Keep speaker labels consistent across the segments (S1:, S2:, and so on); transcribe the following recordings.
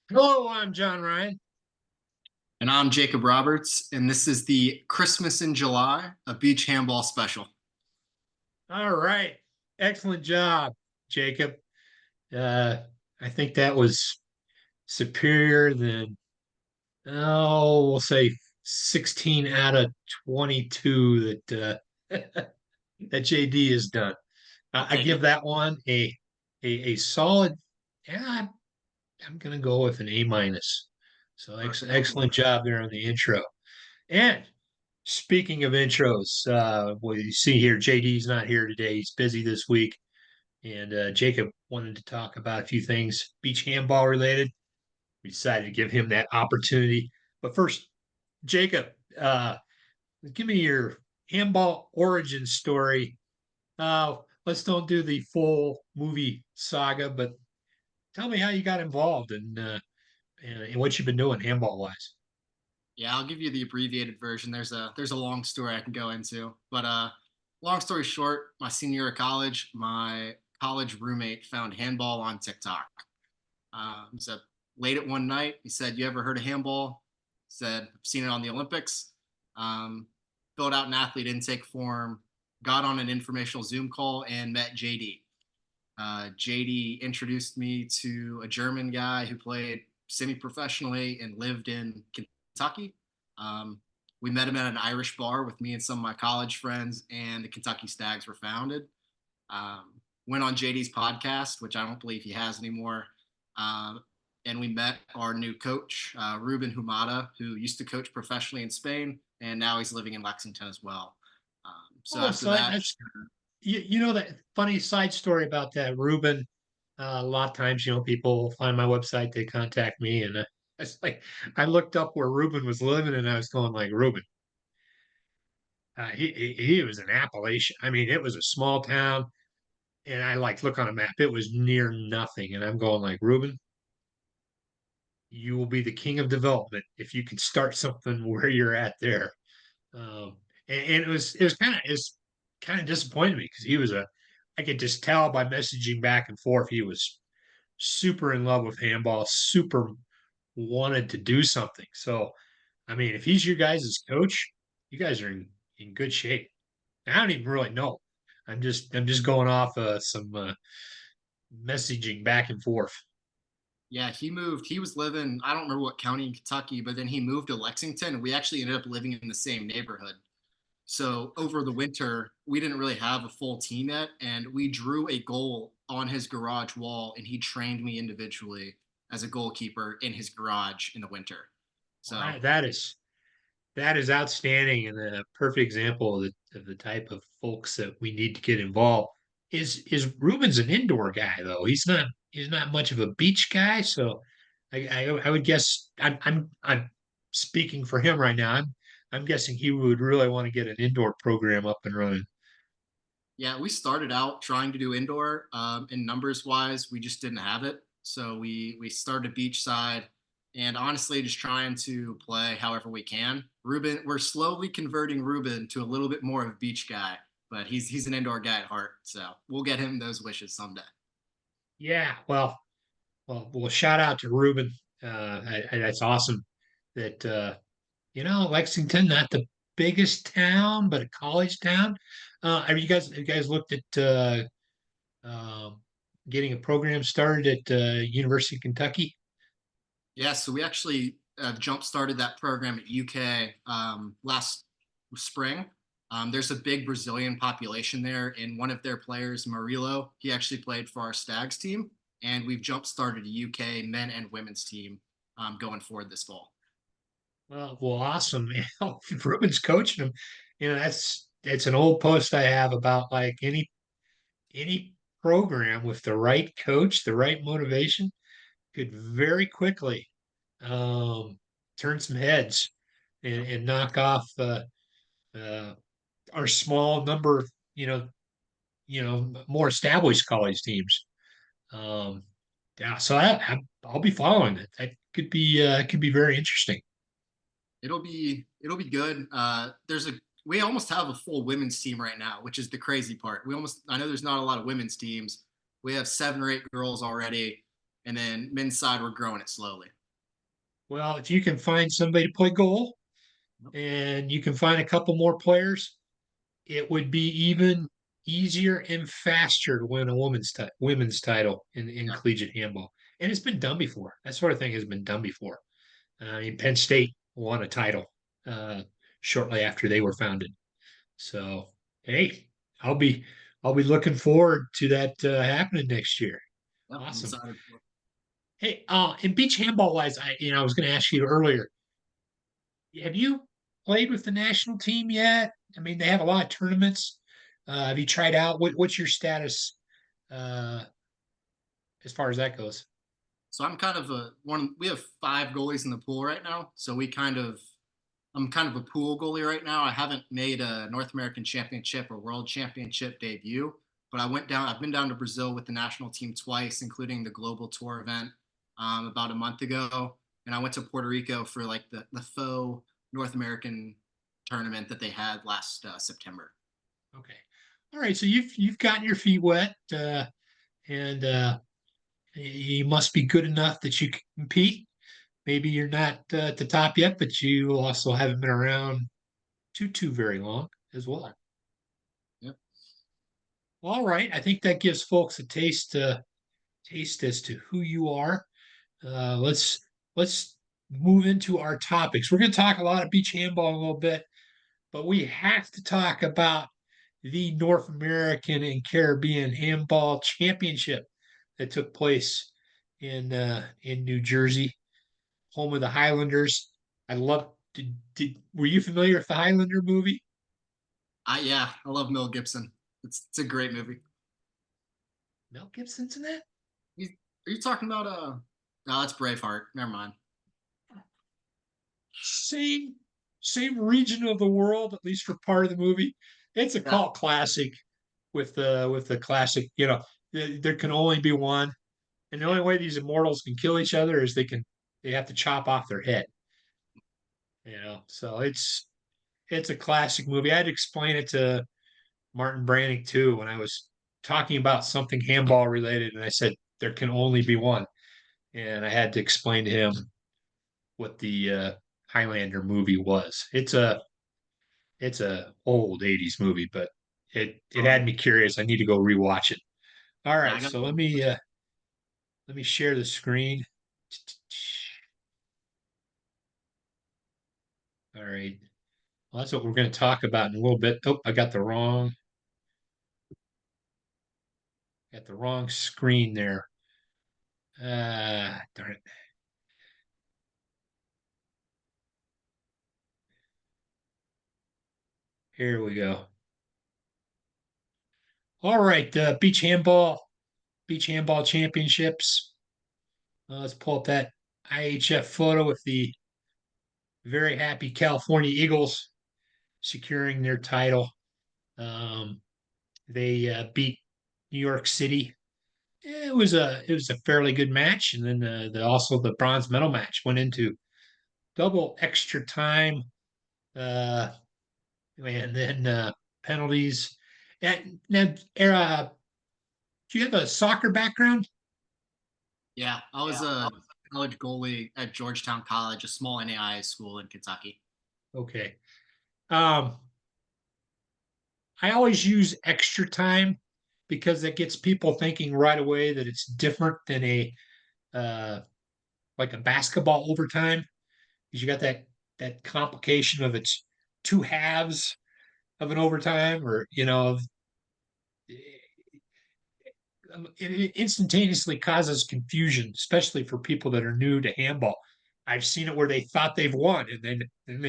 S1: Hello, I'm John Ryan.
S2: And I'm Jacob Roberts, and this is the Christmas in July, a beach handball special.
S1: All right. Excellent job, Jacob. Uh, I think that was superior than, we'll say 16 out of 22 that JD has done.
S2: I'll
S1: I
S2: take
S1: give
S2: it.
S1: that one a solid, yeah, I'm going to go with an A minus. So
S2: Perfect.
S1: excellent job there on the intro. And speaking of intros, well, you see here, JD's not here today. He's busy this week. And Jacob wanted to talk about a few things beach handball related. We decided to give him that opportunity. But first, Jacob, give me your handball origin story. Let's don't do the full movie saga, but tell me how you got involved and what you've been doing handball wise.
S2: Yeah, I'll give you the abbreviated version. There's a long story I can go into, but long story short, my senior year of college, my college roommate found handball on TikTok. So late at one night, he said, "You ever heard of handball?" Said, "I've seen it on the Olympics." Um, Filled out an athlete intake form, got on an informational Zoom call, and met JD. JD introduced me to a German guy who played semi-professionally and lived in Kentucky. Um, we met him at an Irish bar with me and some of my college friends, and the Kentucky Stags were founded. Went on JD's podcast, which I don't believe he has anymore. Um, and we met our new coach, Ruben Humada, who used to coach professionally in Spain, and now he's living in Lexington as well. So
S1: Oh,
S2: after
S1: so
S2: that,
S1: that's you know that funny side story about that, Ruben. A lot of times, people find my website, they contact me, and it's like I looked up where Ruben was living, and I was going like, Ruben, he was in Appalachia. I mean, it was a small town, and I like look on a map, it was near nothing, and I'm going like, Ruben, you will be the king of development if you can start something where you're at there. And it was kind of disappointed me because I could just tell by messaging back and forth he was super in love with handball, super wanted to do something. So, I mean, if he's your guys' coach, you guys are in good shape. I don't even really know. I'm just going off some messaging back and forth.
S2: yeah, he moved. He was living, I don't remember what county in Kentucky, but then he moved to Lexington, and we actually ended up living in the same neighborhood. So over the winter, we didn't really have a full team yet, and we drew a goal on his garage wall, and he trained me individually as a goalkeeper in his garage in the winter.
S1: Well,
S2: So
S1: that is outstanding and a perfect example of the type of folks that we need to get involved. Is Ruben's an indoor guy though? He's not much of a beach guy, so I would guess I'm speaking for him right now. I'm guessing he would really want to get an indoor program up and running.
S2: yeah, we started out trying to do indoor. In numbers wise, we just didn't have it. So we started beachside, and honestly, just trying to play however we can. Ruben, we're slowly converting Ruben to a little bit more of a beach guy, but he's an indoor guy at heart. So we'll get him those wishes someday.
S1: Yeah, well, shout out to Ruben. That's awesome that Lexington, not the biggest town, but a college town. Have you guys looked at um, getting a program started at University of Kentucky?
S2: Yeah, so we actually jump started that program at UK last spring. There's a big Brazilian population there, and one of their players, Murilo, he actually played for our Stags team, and we've jump started a UK men and women's team going forward this fall.
S1: Well, awesome, man. If Ruben's coaching them, that's an old post I have about like any program with the right coach, the right motivation could very quickly um, turn some heads and knock off uh, our small number of more established college teams. Um, yeah, so I'll be following it. That could be very interesting.
S2: It'll be good. There's a we almost have a full women's team right now, which is the crazy part. I know there's not a lot of women's teams. We have 7 or 8 girls already. and then men's side we're growing it slowly.
S1: Well, if you can find somebody to play goal
S2: Yep.
S1: and you can find a couple more players, it would be even easier and faster to win a women's title in
S2: Yeah.
S1: collegiate handball. And it's been done before. That sort of thing has been done before. I mean, Penn State won a title uh, shortly after they were founded. So, hey, I'll be I'll be looking forward to that happening next year.
S2: Yep. I'm
S1: Awesome.
S2: excited for it.
S1: Hey, in beach handball wise, I was going to ask you earlier. Have you played with the national team yet? I mean, they have a lot of tournaments. Have you tried out? What's your status uh, as far as that goes?
S2: So I'm kind of a one. We have 5 goalies in the pool right now, so I'm kind of a pool goalie right now. I haven't made a North American Championship or World Championship debut, but I went down. I've been down to Brazil with the national team twice, including the global tour event about a month ago, and I went to Puerto Rico for like the faux North American tournament that they had last September.
S1: Okay, all right. So you've gotten your feet wet, and you must be good enough that you can compete. Maybe you're not at the top yet, but you also haven't been around too very long as well.
S2: Yep.
S1: All right, I think that gives folks a taste as to who you are. Let's move into our topics. We're going to talk a lot of beach handball in a little bit, but we have to talk about the North American and Caribbean Handball Championship that took place in New Jersey, home of the Highlanders. I love. Were you familiar with the Highlander movie?
S2: I love Mel Gibson. It's a great movie.
S1: Mel Gibson's in that.
S2: Are you talking about No, that's Braveheart. Never mind.
S1: Same same region of the world, at least for part of the movie. It's a
S2: Yeah.
S1: cult classic with the classic. There can only be one, and the only way these immortals can kill each other is they have to chop off their head. So it's a classic movie. I had to explain it to Martin Brannick too when I was talking about something handball related, and I said there can only be one, and I had to explain to him what the Highlander movie was. It's a old '80s movie, but it
S2: Um,
S1: had me curious. I need to go rewatch it. All
S2: yeah,
S1: right,
S2: I got
S1: so let me share the screen. All right. Well, that's what we're going to talk about in a little bit. Oh, I got the wrong screen there. Darn it. Here we go. All right, beach handball championships. Let's pull up that IHF photo with the very happy California Eagles securing their title. Um, they beat New York City. It was a fairly good match, and then also the bronze medal match went into double extra time, uh, and then penalties. And now, Era, do you have a soccer background?
S2: yeah, I was a college goalie at Georgetown College, a small NAIA school in Kentucky.
S1: Okay. Um, I always use extra time because that gets people thinking right away that it's different than a uh, like a basketball overtime because you got that complication of its two halves of an overtime, or it instantaneously causes confusion, especially for people that are new to handball. I've seen it where they thought they've won, and then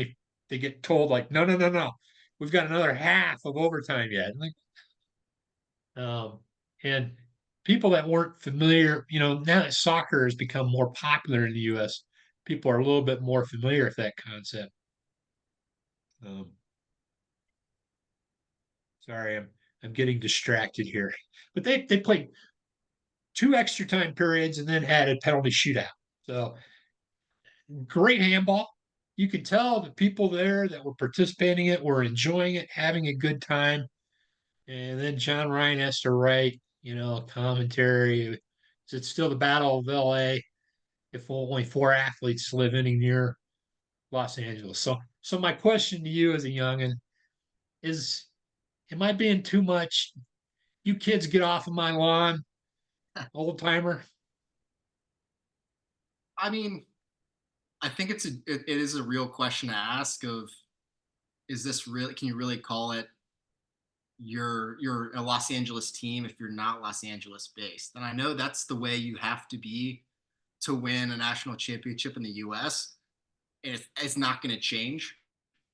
S1: they get told like, no, no, no, no, we've got another half of overtime yet. Like, um, and people that weren't familiar, now that soccer has become more popular in the U.S., people are a little bit more familiar with that concept. Um, Sorry, I'm getting distracted here, but they played two extra time periods and then had a penalty shootout. So great handball. You could tell the people there that were participating in it were enjoying it, having a good time. And then John Ryan has to write, commentary. Is it still the Battle of LA if only four athletes live any near Los Angeles? So my question to you as a youngin is, am I being too much? You kids get off of my lawn, old timer.
S2: I mean, I think it is a real question to ask of, is this really, can you really call it you're a Los Angeles team if you're not Los Angeles based? And I know that's the way you have to be to win a national championship in the US, and it's not going to change.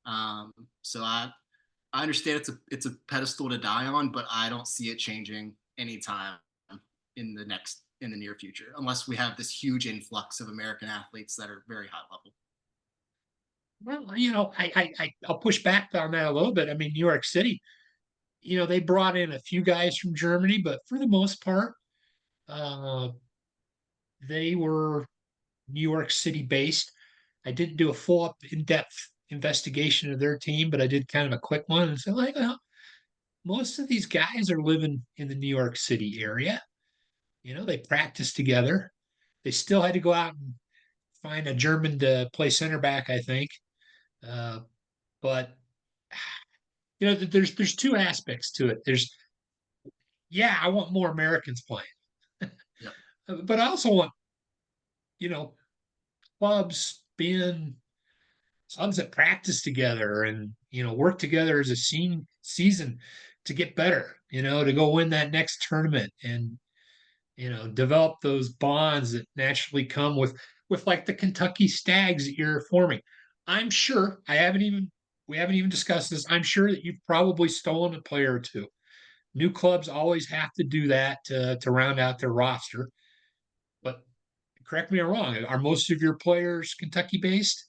S2: Um, so I understand it's a pedestal to die on, but I don't see it changing anytime in the near future, unless we have this huge influx of American athletes that are very high level.
S1: Well, I'll push back on that a little bit. I mean, New York City, they brought in a few guys from Germany, but for the most part, uh, they were New York City based. I didn't do a full up in depth investigation of their team, but I did kind of a quick one and said, like, well, most of these guys are living in the New York City area. They practice together. They still had to go out and find a German to play center back, I think. Uh, but there's two aspects to it. There's yeah, I want more Americans playing,
S2: Yep.
S1: but I also want you know clubs being clubs that practice together and work together as a season to get better. To go win that next tournament and develop those bonds that naturally come with like the Kentucky Stags that you're forming. I'm sure I haven't even we haven't even discussed this. I'm sure that you've probably stolen a player or two. New clubs always have to do that to round out their roster. But correct me if I'm wrong. Are most of your players Kentucky based?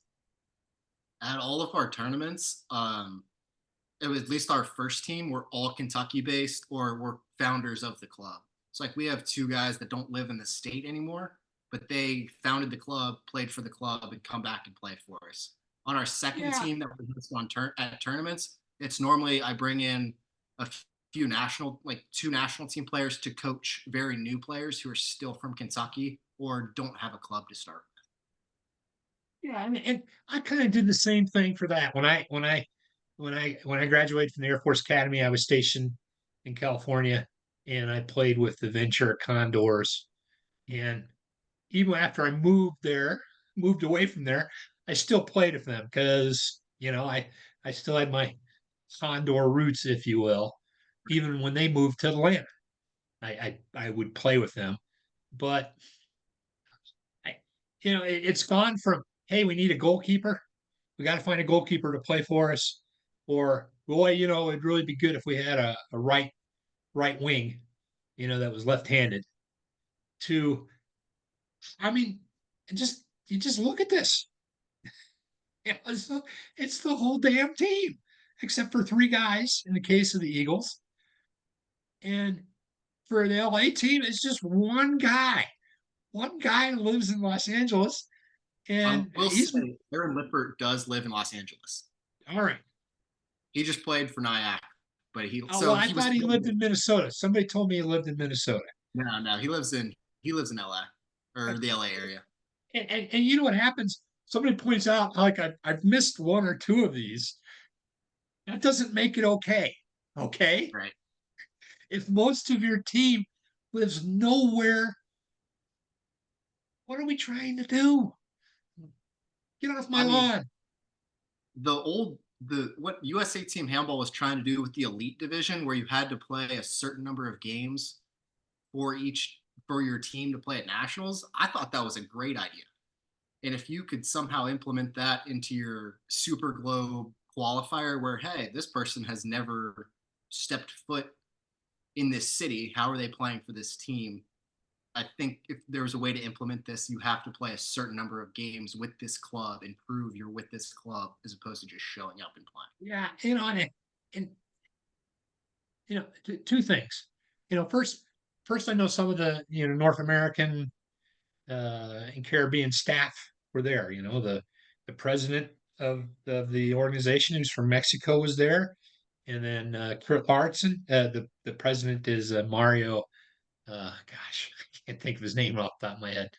S2: At all of our tournaments, it was at least our first team were all Kentucky based or were founders of the club. It's like we have two guys that don't live in the state anymore, but they founded the club, played for the club, and come back and play for us. On our second
S1: Yeah,
S2: team that we host at tournaments, it's normally I bring in a few like two national team players to coach very new players who are still from Kentucky or don't have a club to start.
S1: yeah, and I kind of did the same thing for that. When I graduated from the Air Force Academy, I was stationed in California, and I played with the Ventura Condors. And even after I moved away from there, I still played with them because I still had my Condor roots, if you will. Even when they moved to Atlanta, I would play with them. But it's gone from, hey, we need a goalkeeper. We got to find a goalkeeper to play for us, or boy, it'd really be good if we had a right wing, that was left-handed. To, I mean, just you just look at this. It's the whole damn team, except for three guys in the case of the Eagles, and for the LA team, it's just one guy. One guy lives in Los Angeles,
S2: I
S1: and
S2: will
S1: he's
S2: say Aaron Lippert does live in Los Angeles.
S1: all right.
S2: He just played for Nyack, but
S1: Oh, well, I thought he lived in Minnesota. Somebody told me he lived in Minnesota.
S2: no, he lives in LA or the LA area.
S1: And you know what happens? Somebody points out, like I've missed one or two of these. That doesn't make it okay. Okay.
S2: Right.
S1: If most of your team lives nowhere, what are we trying to do? Get off my
S2: I mean,
S1: lawn.
S2: the what USA Team Handball was trying to do with the elite division, where you had to play a certain number of games for each for your team to play at nationals. I thought that was a great idea. And if you could somehow implement that into your Super Globe qualifier, where hey, this person has never stepped foot in this city, how are they playing for this team? I think if there was a way to implement this, you have to play a certain number of games with this club and prove you're with this club as opposed to just showing up and playing.
S1: Yeah, and two things. First I know some of the North American and Caribbean staff were there. The president of the organization, who's from Mexico, was there, and then Kurt Larson. The president is Mario. Gosh, can't think of his name off the top of my head.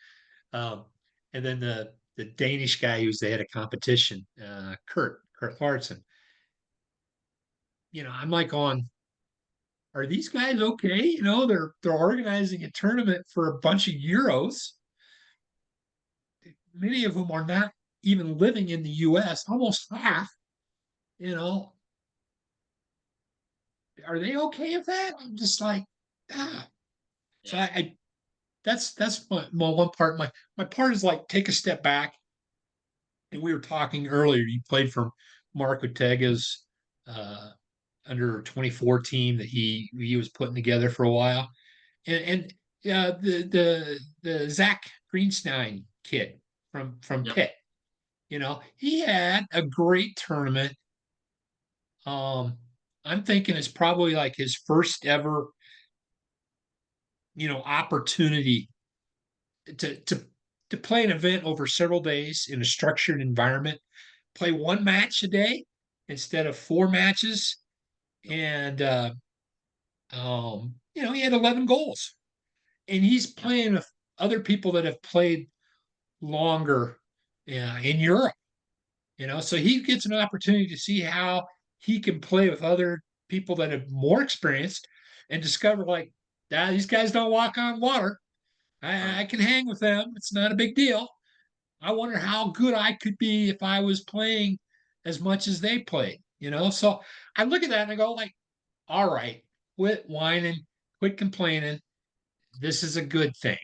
S1: Um, and then the Danish guy who's the head of competition, Kurt Larson. I'm like on, are these guys okay? They're organizing a tournament for a bunch of Euros. Many of whom are not even living in the US, almost half, you know. Are they okay with that? I'm just like, ah. So
S2: Yeah.
S1: I that's my one part. My part is like take a step back. And we were talking earlier, you played for Mark Ortega's uh under 24 team that he was putting together for a while. And the Zach Greenstein kid from
S2: Yep.
S1: Pitt, he had a great tournament. I'm thinking it's probably like his first ever, opportunity to to to play an event over several days in a structured environment, play one match a day instead of four matches, and he had 11 goals, and he's
S2: Yep.
S1: playing with other people that have played longer, in Europe. So he gets an opportunity to see how he can play with other people that have more experience and discover like, these guys don't walk on water.
S2: Right.
S1: I can hang with them. It's not a big deal. I wonder how good I could be if I was playing as much as they played. So I look at that and I go like, all right, quit whining, quit complaining. This is a good thing.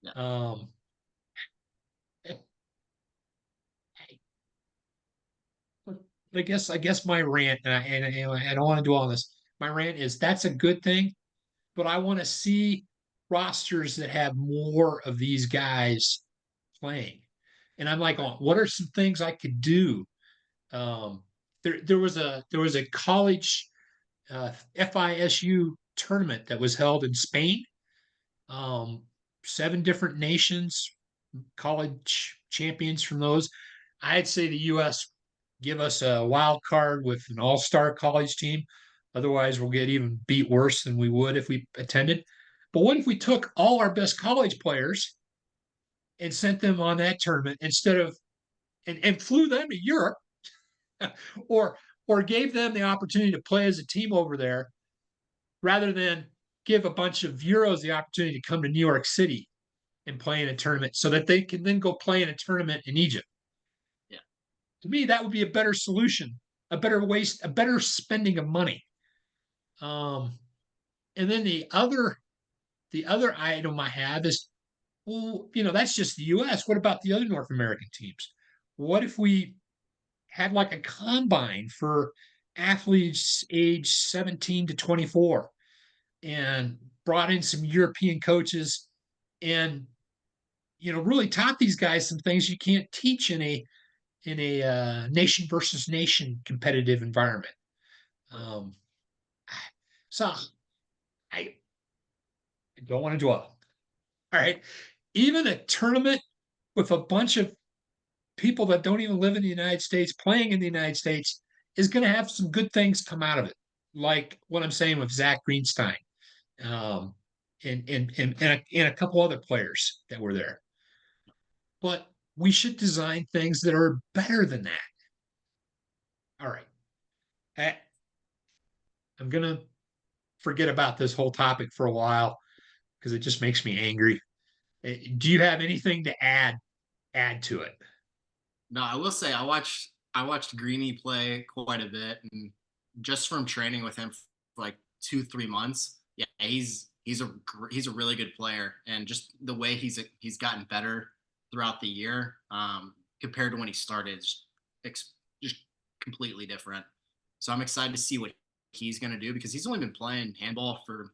S2: Yeah.
S1: Um, I guess my rant, and I don't want to do all this. My rant is that's a good thing, but I want to see rosters that have more of these guys playing. And I'm like,
S2: Right.
S1: oh, what are some things I could do? Um, there was a college FISU tournament that was held in Spain. Um, 7 different nations, college champions from those. I'd say the U.S. give us a wild card with an all-star college team. Otherwise, we'll get even beat worse than we would if we attended. But what if we took all our best college players and sent them on that tournament instead of and flew them to Europe, or gave them the opportunity to play as a team over there rather than give a bunch of Euros the opportunity to come to New York City and play in a tournament so that they can then go play in a tournament in Egypt.
S2: Yeah.
S1: To me, that would be a better solution, a better spending of money. Um, and then the other item I have is, well, that's just the U.S. What about the other North American teams? What if we had like a combine for athletes age 17 to 24 and brought in some European coaches and really taught these guys some things you can't teach in a nation versus nation competitive environment.
S2: Right.
S1: Um, so I don't want to dwell. All right, even a tournament with a bunch of people that don't even live in the United States playing in the United States is going to have some good things come out of it, like what I'm saying with Zach Greenstein, um, and a couple other players that were there. But we should design things that are better than that. All right, I, I'm gonna forget about this whole topic for a while because it just makes me angry. Do you have anything to add to it?
S2: No, I will say I watched Greeny play quite a bit, and just from training with him for like 2 3 months, yeah, he's a really good player, and just the way he's gotten better throughout the year, compared to when he started, just completely different. So I'm excited to see what he's gonna do because he's only been playing handball for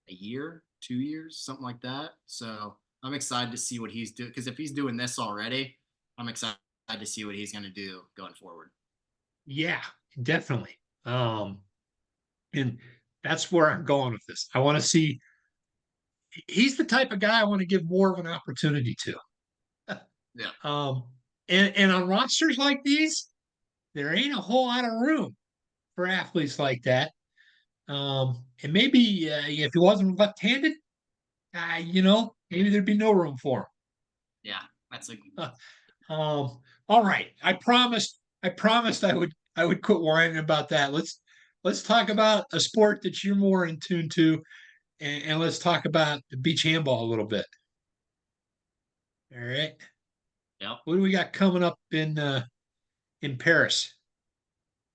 S2: a year, 2 years, something like that. So I'm excited to see what he's doing because if he's doing this already, I'm excited to see what he's going to do going forward.
S1: Yeah, definitely. And that's where I'm going with this. I want to see. He's the type of guy I want to give more of an opportunity to.
S2: Yeah.
S1: Um, and on rosters like these, there ain't a whole lot of room for athletes like that. And maybe if he wasn't left-handed, maybe there'd be no room for
S2: Yeah, that's a
S1: them. All right. I promised I would quit whining about that. Let's talk about a sport that you're more in tune to, and let's talk about the beach handball a little bit. All right.
S2: yep.
S1: What do we got coming up in Paris?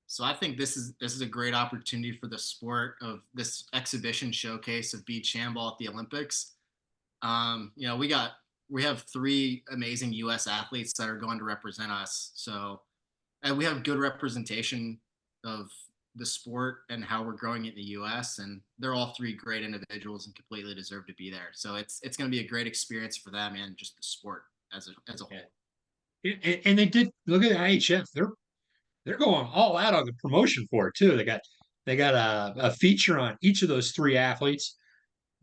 S2: So I think this is a great opportunity for the sport of this exhibition showcase of beach handball at the Olympics. We have three amazing U.S. athletes that are going to represent us. So and we have good representation of the sport and how we're growing in the U.S. And they're all three great individuals and completely deserve to be there. So it's going to be a great experience for them and just the sport as a
S1: Yeah.
S2: whole.
S1: And they did look at the IHF. They're going all out on the promotion for it too. They got a feature on each of those three athletes.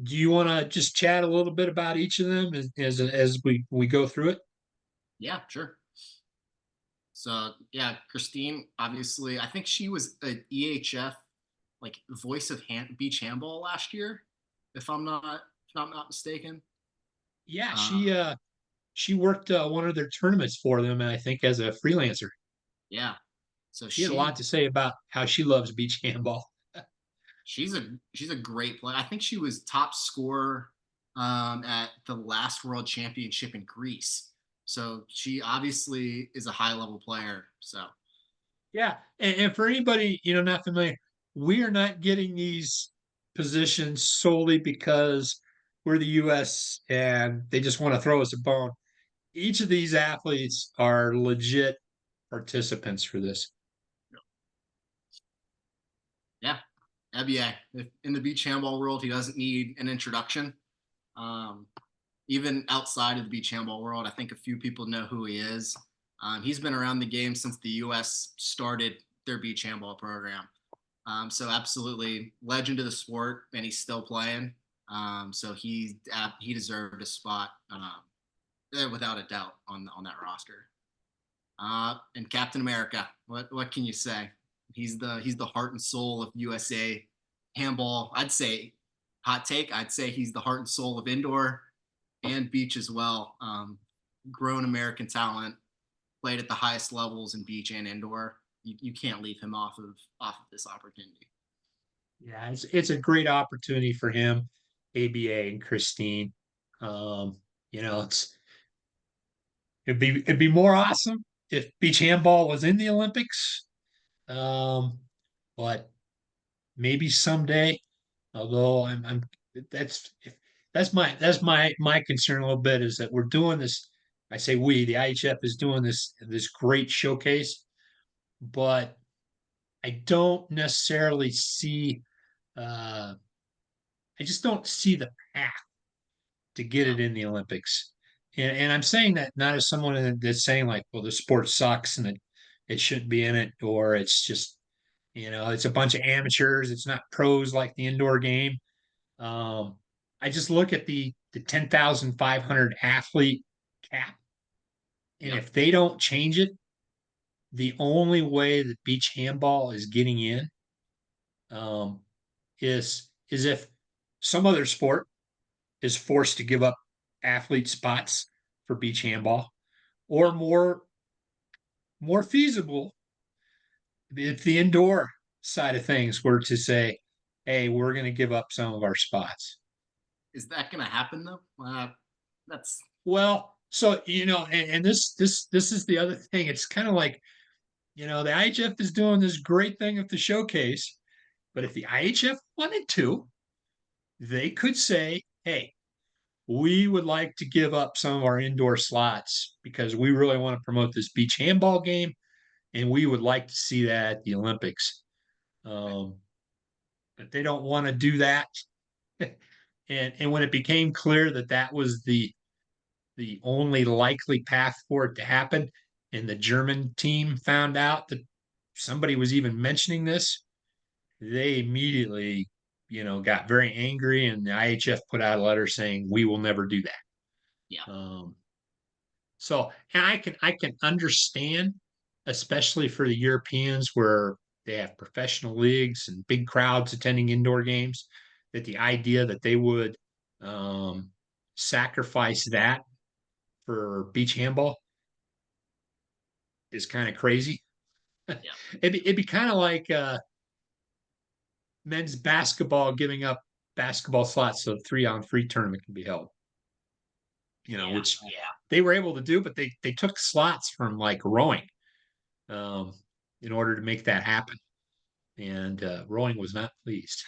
S1: Do you want to just chat a little bit about each of them as we go through it?
S2: Yeah, sure. So yeah, Christine, obviously, I think she was an EHF like voice of beach handball last year, if I'm not mistaken.
S1: Yeah,
S2: Uh,
S1: she worked one of their tournaments for them, I think, as a freelancer.
S2: yeah, so
S1: She had a lot to say about how she loves beach handball.
S2: she's a great player. I think she was top scorer at the last World Championship in Greece. So she obviously is a high level player. So
S1: Yeah, and for anybody not familiar, we are not getting these positions solely because we're the U.S. and they just want to throw us a bone. Each of these athletes are legit participants for this.
S2: yeah, NBA in the beach handball world, he doesn't need an introduction. Um, Even outside of the beach handball world, I think a few people know who he is. He's been around the game since the U.S. started their beach handball program. So absolutely legend of the sport, and he's still playing. So he deserved a spot without a doubt on that roster. And Captain America, what can you say? He's the heart and soul of USA handball. I'd say hot take. I'd say he's the heart and soul of indoor and beach as well. Grown American talent, played at the highest levels in beach and indoor. You can't leave him off of this opportunity.
S1: Yeah, it's a great opportunity for him, ABA and Christine. Um, it'd be more awesome if beach handball was in the Olympics. Um, but maybe someday. Although I'm that's that's my concern a little bit is that we're doing this. I say we, the IHF is doing this great showcase, but I don't necessarily see. Uh, I just don't see the path to get
S2: Yeah,
S1: it in the Olympics. And I'm saying that not as someone that's saying like, well, the sport sucks and it shouldn't be in it, or it's just it's a bunch of amateurs. It's not pros like the indoor game. Um, I just look at the 10,500 athlete cap, and
S2: yep.
S1: if they don't change it, the only way that beach handball is getting in um, is if some other sport is forced to give up athlete spots for beach handball, or
S2: Yep.
S1: more feasible if the indoor side of things were to say, "Hey, we're going to give up some of our spots."
S2: Is that gonna happen though? That's
S1: Well, so and this is the other thing. It's kind of like the IHF is doing this great thing at the showcase, but if the IHF wanted to, they could say, "Hey, we would like to give up some of our indoor slots because we really want to promote this beach handball game, and we would like to see that at the Olympics." Um, but they don't want to do that, and when it became clear that that was the only likely path for it to happen. And the German team found out that somebody was even mentioning this. They immediately, got very angry, and the IHF put out a letter saying we will never do that.
S2: yeah,
S1: So, and I can understand, especially for the Europeans where they have professional leagues and big crowds attending indoor games, that the idea that they would um, sacrifice that for beach handball is kind of crazy.
S2: Yeah.
S1: It'd be kind of like men's basketball giving up basketball slots so a 3-on-3 tournament can be held.
S2: Yeah.
S1: Which they were able to do, but they took slots from like rowing um, in order to make that happen. And rowing was not pleased.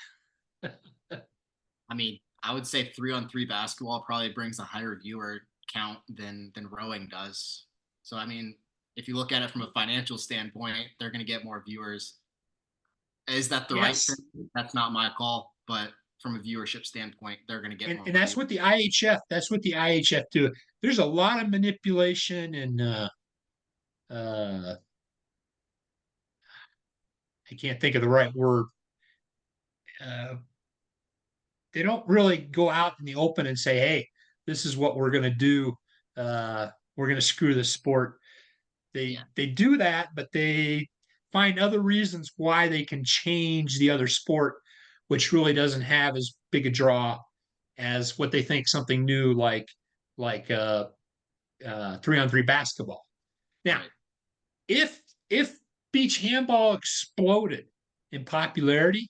S2: I mean, I would say 3-on-3 basketball probably brings a higher viewer count than rowing does. So I mean, if you look at it from a financial standpoint, they're going to get more viewers. Is that the right thing?
S1: Yes,
S2: That's not my call, but from a viewership standpoint, they're going to get
S1: and
S2: more
S1: that's
S2: viewers.
S1: what the IHF. That's what the IHF do. There's a lot of manipulation and uh, I can't think of the right word. Uh, they don't really go out in the open and say, "Hey, this is what we're going to do. We're going to screw the sport."
S2: Yeah,
S1: They do that, but they find other reasons why they can change the other sport, which really doesn't have as big a draw as what they think something new like 3-on-3 basketball. Now,
S2: right.
S1: if if beach handball exploded in popularity,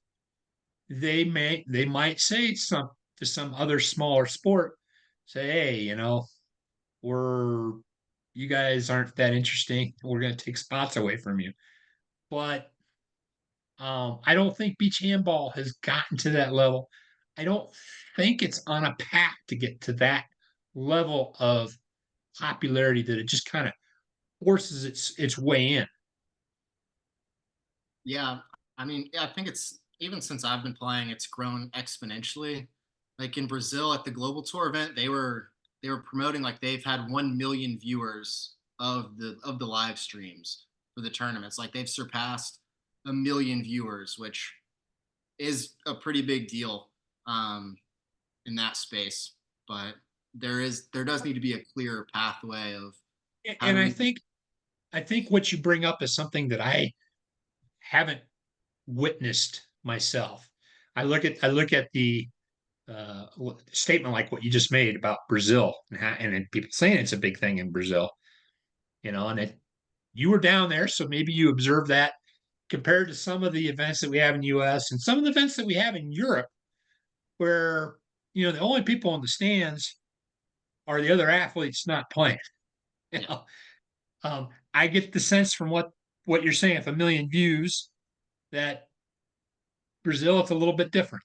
S1: they might say some to some other smaller sport, say, hey, we're you guys aren't that interesting. We're going to take spots away from you. But I don't think beach handball has gotten to that level. I don't think it's on a path to get to that level of popularity that it just kind of forces its way in.
S2: Yeah, I mean, yeah, I think it's even since I've been playing, it's grown exponentially. Like in Brazil at the Global Tour event, they were promoting like they've had 1 million viewers of the live streams for the tournaments. Like they've surpassed 1 million viewers, which is a pretty big deal um, in that space. But there does need to be a clear pathway of how
S1: And
S2: do
S1: I
S2: we.
S1: think I think what you bring up is something that I haven't witnessed myself. I look at the uh, statement like what you just made about Brazil and people saying it's a big thing in Brazil, and you were down there, so maybe you observed that compared to some of the events that we have in the U.S. and some of the events that we have in Europe, where the only people in the stands are the other athletes not playing. You
S2: Yeah.
S1: know, I get the sense from what you're saying, if 1 million views, that Brazil it's a little bit different.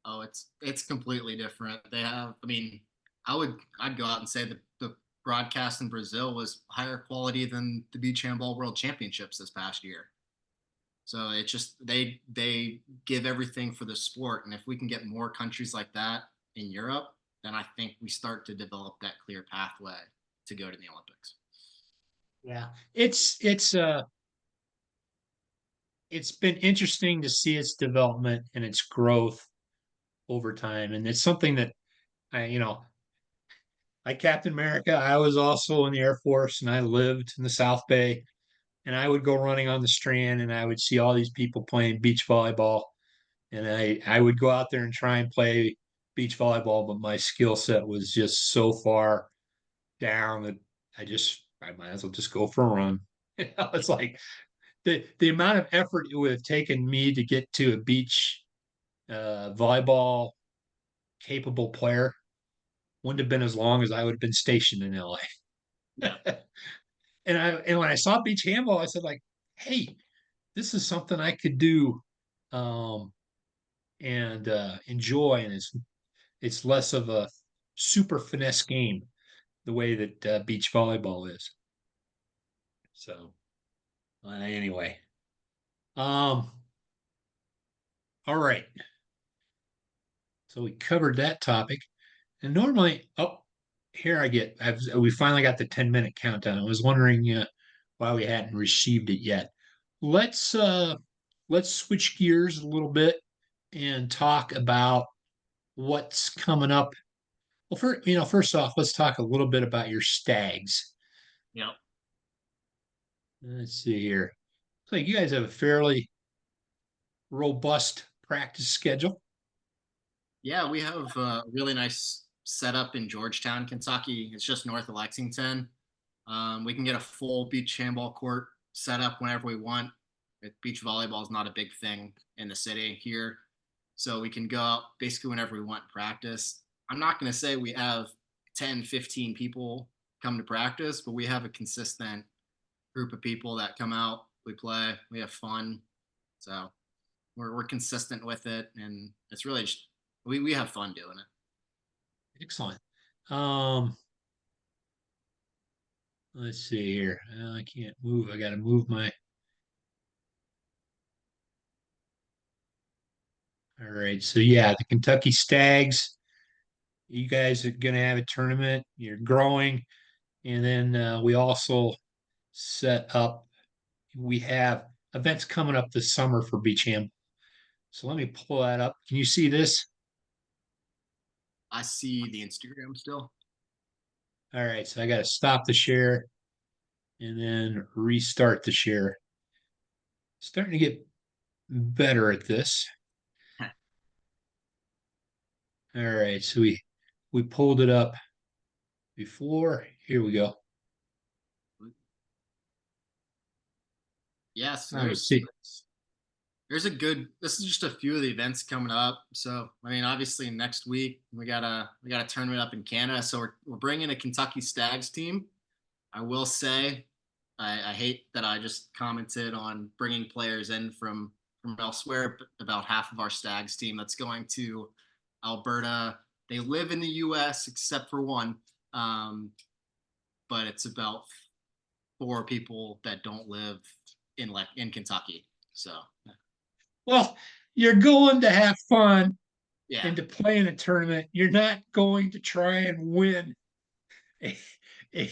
S2: Oh, it's completely different. They have, I mean, I'd go out and say that the broadcast in Brazil was higher quality than the beach handball world championships this past year. So it's just they give everything for the sport, and if we can get more countries like that in Europe, then I think we start to develop that clear pathway to go to the Olympics.
S1: Yeah, it's been interesting to see its development and its growth over time, and it's something that like Captain America, I was also in the Air Force and I lived in the South Bay, and I would go running on the strand and I would see all these people playing beach volleyball, and I would go out there and try and play beach volleyball, but my skill set was just so far down that I might as well just go for a run. It's like the amount of effort it would have taken me to get to a beach volleyball capable player wouldn't have been as long as I would have been stationed in
S2: Yeah.
S1: LA. And when I saw beach handball, I said like, hey, this is something I could do um, and enjoy, and it's less of a super finesse game the way that beach volleyball is. So anyway, um, all right. So we covered that topic, and normally, here we finally got the 10-minute countdown. I was wondering why we hadn't received it yet. Let's uh, let's switch gears a little bit and talk about what's coming up. Well, first off, let's talk a little bit about your stags.
S2: Yeah.
S1: Let's see here. Looks like you guys have a fairly robust practice schedule.
S2: Yeah, we have a really nice set up in Georgetown, Kentucky. It's just north of Lexington. We can get a full beach handball court set up whenever we want. Beach volleyball is not a big thing in the city here. So we can go out basically whenever we want practice. I'm not going to say we have 10, 15 people come to practice, but we have a consistent group of people that come out. We play, we have fun. So we're consistent with it. And it's really just, we have fun doing it.
S1: Excellent. Let's see here. I can't move. I got to move my. All right. So yeah, the Kentucky Stags. You guys are going to have a tournament. You're growing, and then we also set up. We have events coming up this summer for Beach Ham. So let me pull that up. Can you see this?
S2: I see the Instagram still.
S1: All right. So I got to stop the share and then restart the share. Starting to get better at this. All right. So we pulled it up before. Here we go.
S2: Yes,
S1: All right. See.
S2: there's a good, this is just a few of the events coming up. So I mean, obviously next week we got a tournament up in Canada. So we're bringing a Kentucky Stags team. I will say I hate that I just commented on bringing players in from elsewhere, but about half of our Stags team that's going to Alberta. They live in the U.S. except for one, but it's about four people that don't live in Kentucky. So
S1: Well, you're going to have fun
S2: yeah,
S1: and to play in a tournament. You're not going to try and win a, a,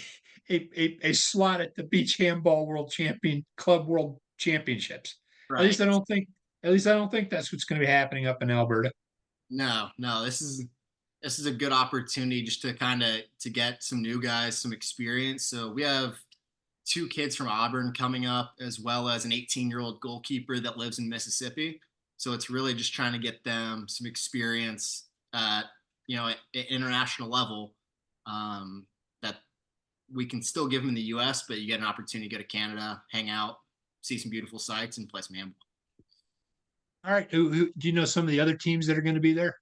S1: a slot at the Beach Handball World Champion Club World Championships. At least
S2: right.
S1: I don't think. At least I don't think that's what's going to be happening up in Alberta.
S2: No, no, this is a good opportunity just to kind of to get some new guys some experience. So we have two kids from Auburn coming up, as well as an 18-year-old goalkeeper that lives in Mississippi. So it's really just trying to get them some experience at at international level, that we can still give them in the U.S., but you get an opportunity to go to Canada, hang out, see some beautiful sights, and play some handball.
S1: All right. Do you know some of the other teams that are going to be there?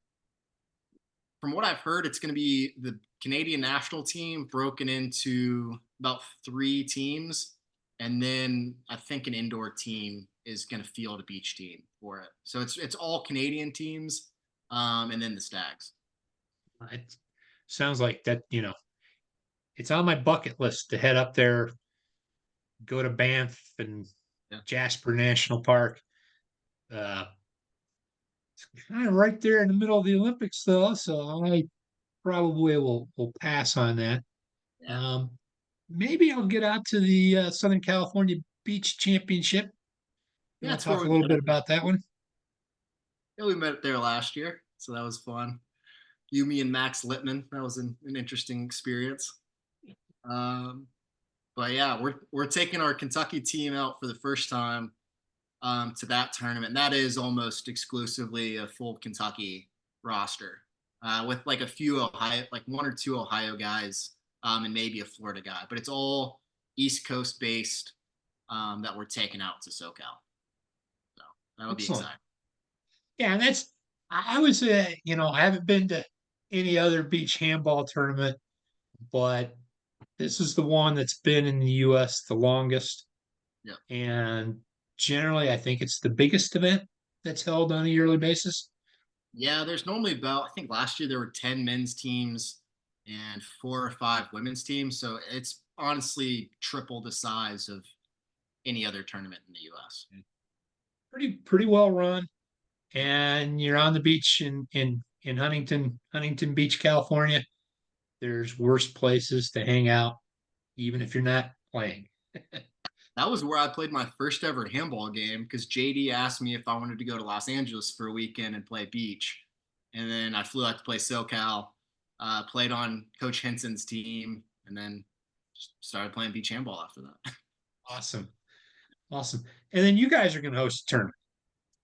S2: From what I've heard, it's going to be the Canadian national team broken into about three teams. And then I think an indoor team is going to field a beach team for it. So it's all Canadian teams, and then the Stags.
S1: It sounds like that. It's on my bucket list to head up there, go to Banff and
S2: Yeah.
S1: Jasper National Park. Uh, it's kind of right there in the middle of the Olympics, though, so I probably will pass on that.
S2: Yeah.
S1: Um, Maybe I'll get out to the Southern California Beach Championship. You
S2: Yeah,
S1: want
S2: that's
S1: to
S2: where
S1: talk a
S2: we
S1: little
S2: met
S1: bit
S2: up.
S1: about that one?
S2: Yeah, we met up there last year. So that was fun. You, me, and Max Littman. That was an interesting experience. Um, but yeah, we're taking our Kentucky team out for the first time, to that tournament. That is almost exclusively a full Kentucky roster, with like a few Ohio, like one or two Ohio guys, and maybe a Florida guy. But it's all East Coast based, that we're taking out to SoCal. So that'll be
S1: Excellent.
S2: exciting.
S1: Yeah, and I would say, I haven't been to any other beach handball tournament, but this is the one that's been in the US the longest.
S2: Yeah.
S1: And generally, I think it's the biggest event that's held on a yearly basis.
S2: Yeah, there's normally about, I think last year there were 10 men's teams and 4 or 5 women's teams. So it's honestly triple the size of any other tournament in the US.
S1: Pretty well run. And you're on the beach in Huntington Beach, California. There's worse places to hang out, even if you're not playing.
S2: That was where I played my first ever handball game because JD asked me if I wanted to go to Los Angeles for a weekend and play beach. And then I flew out to play SoCal, played on Coach Henson's team, and then started playing beach handball after that.
S1: Awesome. Awesome. And then you guys are going to host a tournament.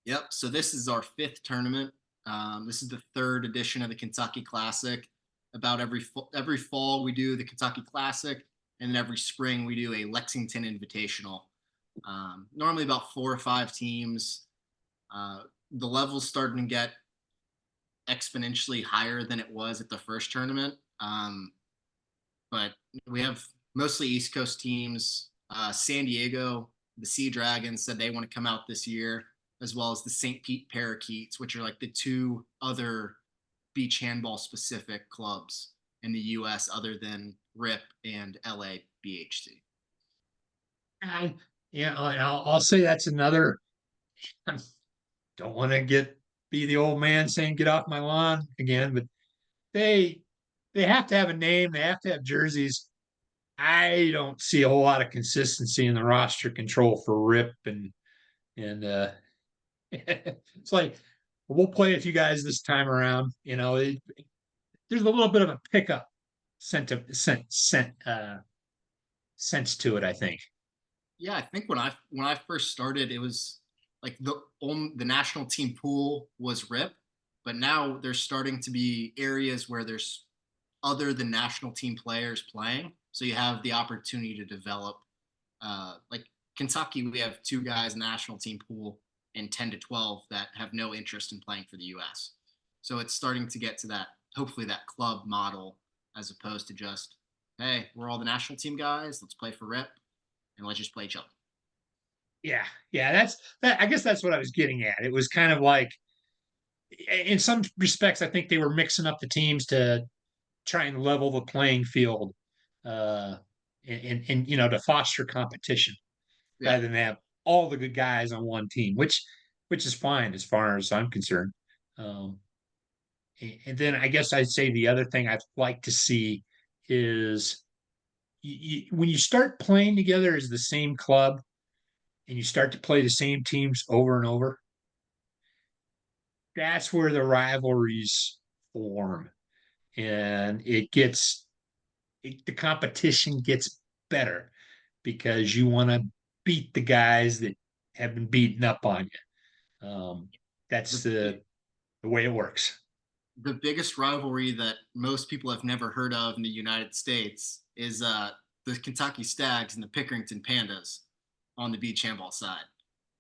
S2: Yep. So this is our 5th tournament. This is the 3rd edition of the Kentucky Classic. about every fall we do the Kentucky Classic, and then every spring we do a Lexington Invitational. Normally about 4 or 5 teams. The level's starting to get exponentially higher than it was at the first tournament. But we have mostly East Coast teams. San Diego, the Sea Dragons said they want to come out this year, as well as the St. Pete Parakeets, which are like the two other beach handball specific clubs in the U.S. other than RIP and LA BHC.
S1: I, yeah, I'll say that's another. I don't want to be the old man saying get off my lawn again, but they they have to have a name. They have to have jerseys. I don't see a whole lot of consistency in the roster control for RIP and it's like we'll play with you guys this time around. There's a little bit of a pickup sense to it. I think.
S2: Yeah, I think when I first started, it was like the national team pool was RIP, but now there's starting to be areas where there's other than national team players playing, so you have the opportunity to develop. Like Kentucky, we have two guys in the national team pool and 10 to 12 that have no interest in playing for the U.S. So it's starting to get to that, hopefully that club model, as opposed to just, hey, we're all the national team guys, let's play for RIP and let's just play each other.
S1: Yeah, yeah. That's that. I guess that's what I was getting at. It was kind of like, in some respects, I think they were mixing up the teams to try and level the playing field, uh, and to foster competition
S2: Yeah.
S1: rather than have all the good guys on one team, which is fine as far as I'm concerned. Um, and then I guess I'd say the other thing I'd like to see is when you start playing together as the same club and you start to play the same teams over and over, that's where the rivalries form and the competition gets better because you want to beat the guys that have been beaten up on you. That's
S2: The
S1: the way it works.
S2: the biggest rivalry that most people have never heard of in the United States is the Kentucky Stags and the Pickerington Pandas on the beach handball side.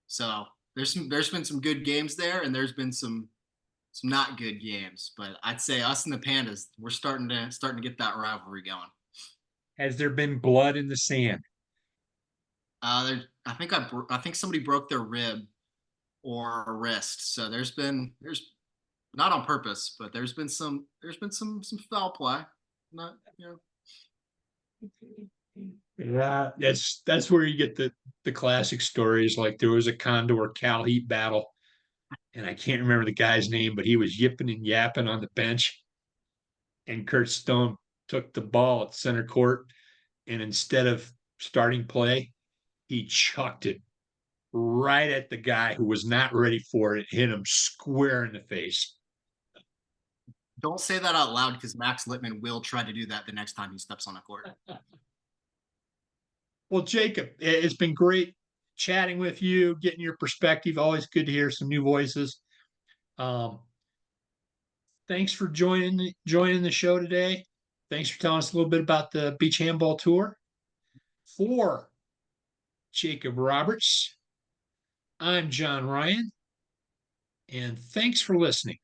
S2: So there's been some good games there, and there's been some not good games. But I'd say us and the Pandas, we're starting to get that rivalry going.
S1: Has there been blood in the sand?
S2: I think somebody broke their rib or a wrist. So there's not on purpose, but there's been some foul play. Not
S1: Yeah, that's where you get the classic stories. Like there was a Condor Cal Heat battle, and I can't remember the guy's name, but he was yipping and yapping on the bench, and Kurt Stone took the ball at center court, and instead of starting play, he chucked it right at the guy who was not ready for it, hit him square in the face.
S2: don't say that out loud because Max Littman will try to do that the next time he steps on a court.
S1: Well, Jacob, it's been great chatting with you, getting your perspective. Always good to hear some new voices. Um, thanks for joining the show today. Thanks for telling us a little bit about the beach handball tour. For Jacob Roberts, I'm John Ryan, and thanks for listening.